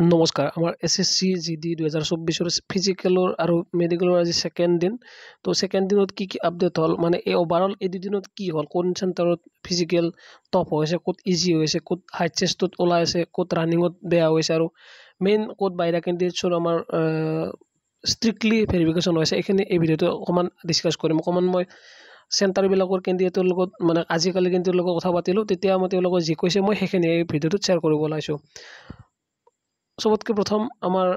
নমস্কাৰ আমাৰ SSC GD 2024 ফিজিকেলৰ আৰু মেডিকেলৰ আজি সেকেন্ড দিন তো সেকেন্ড দিনত কি আপডেট হ'ল মানে এই ওভাৰঅল এই দুদিনত কি হ'ল কোন চেণ্টাৰত ফিজিকেল টপ হৈছে ক'ত ইজি হৈছে ক'ত হাইট চেষ্টত ওলাই আছে ক'ত ৰানিঙত বেয়া হৈছে আৰু মেইন ক'ত বাহিৰা কেণ্ডিডেটছৰ আমাৰ ষ্ট্ৰিক্টলি ভেৰিফিকেশ্যন হৈছে এইখিনি এই ভিডিঅ'টো অকণমান ডিছকাছ কৰিম অকণমান মই চেণ্টাৰবিলাকৰ কেণ্ডিডেটৰ লগত মানে আজিকালি কেণ্ডিডেটৰ লগত কথা পাতিলোঁ তেতিয়া মই তেওঁলোকক যি কৈছে মই সেইখিনি এই ভিডিঅ'টোত শ্বেয়াৰ কৰিব ওলাইছোঁ সবতকৈ প্ৰথম আমাৰ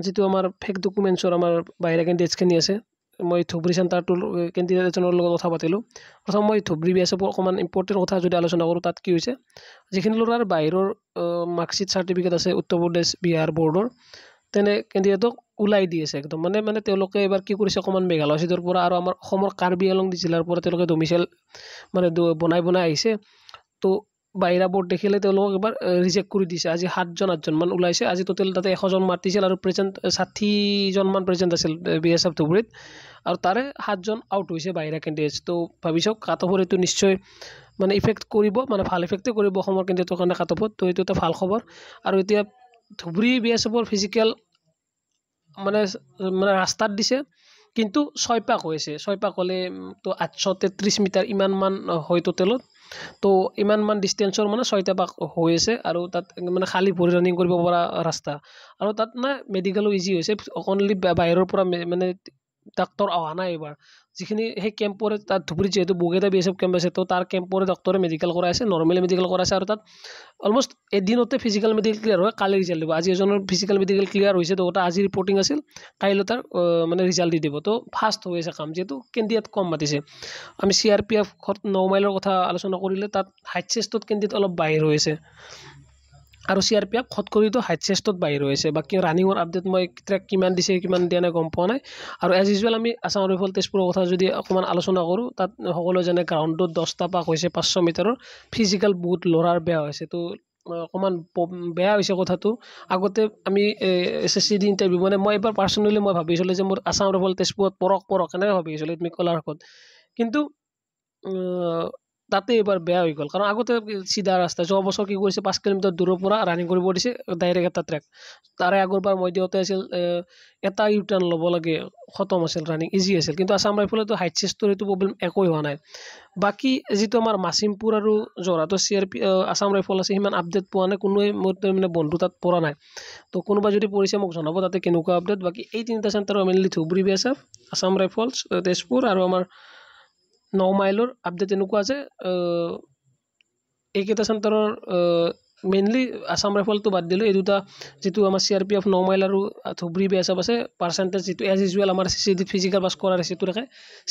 যেটো আমাৰ ফেক ডকুমেন্টছৰ আমাৰ বাহিৰা কেণ্ডিডেটছখিনি আছে মই ধুবৰী চেণ্টাৰটোৰ কেণ্ডিডেট এজনৰ লগত কথা পাতিলোঁ প্ৰথম মই ধুবৰী বিএছএফৰ অকণমান ইম্পৰ্টেণ্ট কথা যদি আলোচনা কৰোঁ তাত কি হৈছে যিখিনি ল'ৰাৰ বাহিৰৰ মাৰ্কশ্বিট চাৰ্টিফিকেট আছে উত্তৰ প্ৰদেশ বিহাৰ বৰ্ডৰ তেনে কেণ্ডিডেটক ওলাই দি আছে একদম মানে তেওঁলোকে এবাৰ কি কৰিছে অকণমান মেঘালয় ছাইডৰ পৰা আৰু আমাৰ অসমৰ কাৰ্বি আংলং জিলাৰ পৰা তেওঁলোকে ডমিচাইল মানে বনাই আহিছে তো বাহিৰা বোৰ্ড দেখিলে তেওঁলোকক এবাৰ ৰিজেক্ট কৰি দিছে আজি 7জন মান ওলাইছে আজি টোটেল তাতে 100জন মাতিছিল আৰু প্ৰেজেন্ট 60জন মান প্ৰেজেন্ট আছিল বিএছএফ ধুবৰীত আৰু তাৰে 7জন আউট হৈছে বাহিৰা কেণ্ডিডেটছ তো ভাবিছক কাটঅফৰ এইটো নিশ্চয় মানে ইফেক্ট কৰিব মানে ভাল ইফেক্টে কৰিব অসমৰ কেণ্ডিডেটৰ কাৰণে কাটঅফত তো এইটো এটা ভাল খবৰ আৰু এতিয়া ধুবৰী বিএছএফৰ ফিজিকেল মানে ৰাস্তাত দিছে কিন্তু 6 পাক হৈছে 6 পাক হলে তো 833 মিটাৰ ইমান মান হয় টোটেলত তো ইমান মান ডিস্টেন্সৰ মানে 6টা পাক হৈ আছে আৰু তাত মানে খালি ভৰি ৰানিং কৰিব পৰা ৰাস্তা আৰু তাত না মেডিকেলো ইজি হৈছে অনলি বাহিৰৰ পৰা মানে ডাক্তৰ অহা নাই এবাৰ যিখিনি সেই কেম্পৰে তাত ধুবৰী যেহেতু বগেদা বিএছএফ কেম্প আছে তো তাৰ কেম্পৰে ডক্টৰে মেডিকেল কৰাইছে নৰ্মেলি মেডিকেল কৰাইছে আৰু তাত অলমোষ্ট এদিনতে ফিজিকেল মেডিকেল ক্লিয়াৰ হয় কালি ৰিজাল্ট দিব আজি এজনৰ ফিজিকেল মেডিকেল ক্লিয়াৰ হৈছে তো ওটা আজি ৰিপৰ্টিং আছিল কাইলৈ তাৰ মানে ৰিজাল্ট দি দিব তো ফাষ্ট হৈ আছে কাম যেহেতু কেণ্ডিডেট কম মাতিছে আমি CRPF 9 মাইলৰ কথা আলোচনা কৰিলে তাত হাইট চেষ্টত কেণ্ডিডেট অলপ বাহিৰ হৈছে আৰু CRPF খতকৰিটো হাইট চেষ্টত বাহিৰ হৈছে বাকি ৰানিঙৰ আপডেট মই ট্ৰেক কিমান দিছে কিমান দিয়া নাই গম পোৱা নাই আৰু এজ ইউজুৱেল আমি আসাম ৰাইফল তেজপুৰৰ কথা যদি অকমান আলোচনা কৰো তাত সকলো জনে গ্ৰাউণ্ডত 10টা পাক হৈছে 500 মিটাৰৰ ফিজিকেল বহুত লৰাৰ বেয়া হৈছে তো অকমান বেয়া হৈছে কথাটো আগতে আমি SSCD ইন্টাৰভিউ মানে মই এবাৰ পাৰ্সোনালি মই ভাবিছিলো যে মোৰ আসাম ৰাইফল তেজপুৰত পৰক এনে ভাবিছিলো তুমি কলাৰ কত কিন্তু তাতে এবাৰ বেয়া হৈ গল কাৰণ আগতে সিধা ৰাস্তা যোৱা বছৰ কি কৰিছে 5 কিলোমিটাৰ দূৰৰ পৰা ৰানিং কৰিব দিছে ডাইৰেক্ট এটা ট্ৰেক তাৰে আগৰবাৰ মই দিওতে আছিল এটা ইউটাৰ্ণ ল'ব লাগে খতম আছিল ৰানিং ইজি আছিল কিন্তু আসাম ৰাইফলতো হাইট চেষ্টৰ এইটো প্ৰবলেম একোই হোৱা নাই বাকি যেটো আমাৰ মাছিমপুৰ আৰু জৰাটো CRP আসাম ৰাইফল আছে হিমান আপডেট পোৱা নাই কোনোৱে মোৰ মানে বন্ধু তাত পৰা নাই তো কোনোবা যদি পৰিছে মোক জনাব তাতে কেনেকুৱা আপডেট বাকি এই তিনিটা centre mainly Dhubri BSF Assam rifles Tezpur আৰু আমাৰ 9 মাইলৰ আপডেট এনেকুৱা আছে এইকেইটা চেণ্টাৰৰ মেইনলি আসাম ৰাইফলটো বাদ দিলে এই দুটা যেটো আমাৰ CRPF 9 মাইল আৰু ধুবৰী বিএছএফ আছে পাৰ্সেন্টেজ যেটো এজ ইউজুৱেল আমাৰ CCD ফিজিকেল পাস কৰাৰ আছে তো ৰাখে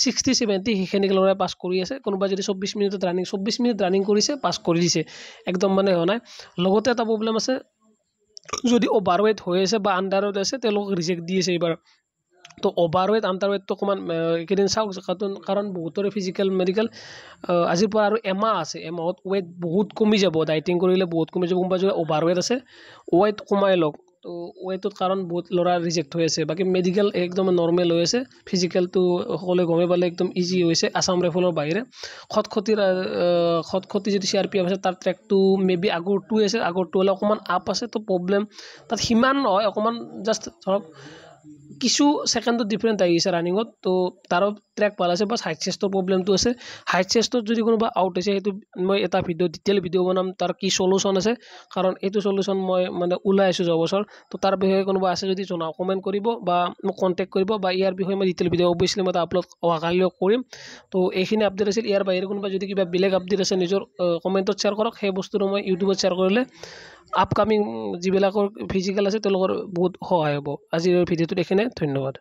60 70 সেইখিনি লৰাই পাস কৰি আছে কোনোবা যদি 24 মিনিটত ৰানিং 24 মিনিট ৰানিং কৰিছে পাস কৰি দিছে একদম মানে হোৱা নাই লগতে এটা প্ৰবলেম আছে যদি ওভাৰৱেট হৈ আছে বা আন্ডাৰৱেট আছে তেওঁলোক ৰিজেক্ট দি আছে এবাৰ তো ওভাৰৱেট আন্ডাৰৱেট তো কমান কেদিন চাওক কাৰণ বহুতৰে ফিজিকেল মেডিকেল আজিৰ পৰা আৰু এমাহ আছে এমাহত ওয়েট বহুত কমি যাব ডাইটিং কৰিলে বহুত কমি যাব কোনবা যদি ওভাৰৱেট আছে ওয়েট কমাই লওক তো ওয়েটত কাৰণ বহুত লৰা ৰিজেক্ট হৈ আছে বাকি মেডিকেল একদম নৰমাল হৈ আছে ফিজিকেলটো সকলে গমে পালে একদম ইজি হৈছে আসাম ৰাইফলৰ বাহিৰে খতখতি যদি CRPF আছে তাৰ ট্ৰেকটো মেবি আগৰটো আছে আগৰটো হলে অকমান আপ আছে তো প্ৰবলেম তাত হিমান নহয় অকমান জাস্ট ধৰক কিছু সেকেন্ডত ডিফাৰেন্ট আহিছে ৰানিঙত তো তাৰ ট্ৰেক ভাল আছে বাস হাইট চেষ্টৰ প্ৰবলেমটো আছে হাইট চেষ্টত যদি কোনোবা আউট হৈছে হেতু মই এটা ডিটেইল ভিডিও বনাম তাৰ কি সলিউশন আছে কাৰণ এইটো সলিউশন মই মানে ওলাই আছো যোৱা বছৰ তো তাৰ বিষয়ে কোনোবা আছে যদি জনাও কমেন্ট কৰিব বা মোক কন্টাক্ট কৰিব বা ইয়াৰ বিষয়ে মই ডিটেইল ভিডিও অবভিয়াসলি মই আপলোড অহাকালিও কৰিম তো এইখিনি আপডেট আছিল ইয়াৰ বাহিৰে কোনোবা যদি কিবা বেলেগ আপডেট আছে নিজৰ কমেন্টত শ্বেয়াৰ কৰক সেই বস্তুটো মই ইউটিউবত শ্বেয়াৰ কৰিলে আপকামিং যিবিলাকৰ ফিজিকেল আছে তেওঁলোকৰ বহুত সহায় হ'ব আজিৰ ভিডিওটো দেখনে ধন্যবাদ